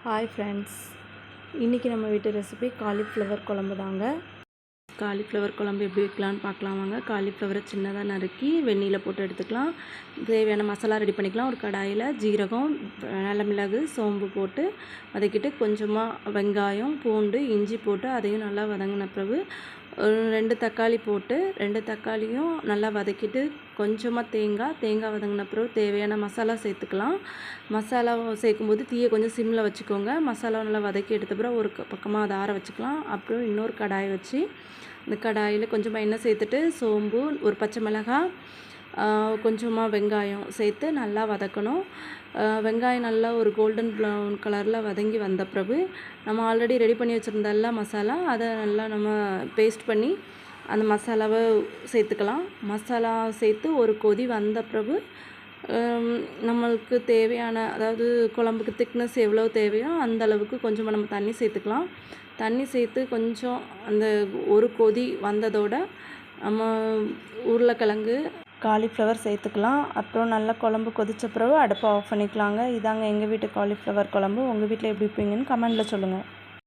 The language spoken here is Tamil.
ஹாய் ஃப்ரெண்ட்ஸ், இன்றைக்கி நம்ம வீட்டு ரெசிபி காலிஃப்ளவர் குழம்பு தாங்க. காலிஃப்ளவர் குழம்பு எப்படி வைக்கலான்னு பார்க்கலாம் வாங்க. காலிஃப்ளவரை சின்னதாக நறுக்கி வெந்நீரில் போட்டு எடுத்துக்கலாம். தேவையான மசாலா ரெடி பண்ணிக்கலாம். ஒரு கடாயில் ஜீரகம், நல்ல மிளகு, சோம்பு போட்டு வதக்கிட்டு கொஞ்சமாக வெங்காயம், பூண்டு, இஞ்சி போட்டு அதையும் நல்லா வதங்கின பிறகு 2 தக்காளி போட்டு 2 தக்காளியும் நல்லா வதக்கிட்டு கொஞ்சமாக தேங்காய் வதங்கின பிறகு தேவையான மசாலா சேர்த்துக்கலாம். மசாலா சேர்க்கும்போது தீயை கொஞ்சம் சிம்மில் வச்சுக்கோங்க. மசாலா நல்லா வதக்கி எடுத்த பிறகு ஒரு பக்கமாக அதை ஆற வச்சுக்கலாம். அப்புறம் இன்னொரு கடாயை வச்சு இந்த கடாயில் கொஞ்சமாக எண்ணெய் சேர்த்துட்டு சோம்பு, ஒரு பச்சை மிளகாய், கொஞ்சமாக வெங்காயம் சேர்த்து நல்லா வதக்கணும். வெங்காயம் நல்லா ஒரு கோல்டன் ப்ரௌன் கலரில் வதங்கி வந்த பிறகு நம்ம ஆல்ரெடி ரெடி பண்ணி வச்சுருந்தல்ல மசாலா, அதை நல்லா நம்ம பேஸ்ட் பண்ணி அந்த மசாலாவை சேர்த்துக்கலாம். மசாலா சேர்த்து ஒரு கொதி வந்த பிறகு நம்மளுக்கு தேவையான, அதாவது குழம்புக்கு திக்னஸ் எவ்வளோ தேவையோ அந்த அளவுக்கு கொஞ்சமாக நம்ம தண்ணி சேர்த்துக்கலாம். தண்ணி சேர்த்து கொஞ்சம் அந்த ஒரு கொதி வந்ததோட நம்ம உருளைக்கிழங்கு, காலிஃப்ளவர் சேர்த்துக்கலாம். அப்புறம் நல்லா குழம்பு கொதித்த பிறகு அடுப்பை ஆஃப் பண்ணிக்கலாங்க. இதாங்க எங்கள் வீட்டு காலிஃப்ளவர் குழம்பு. உங்கள் வீட்டில் எப்படி வைப்பீங்கன்னு கமெண்டில் சொல்லுங்கள்.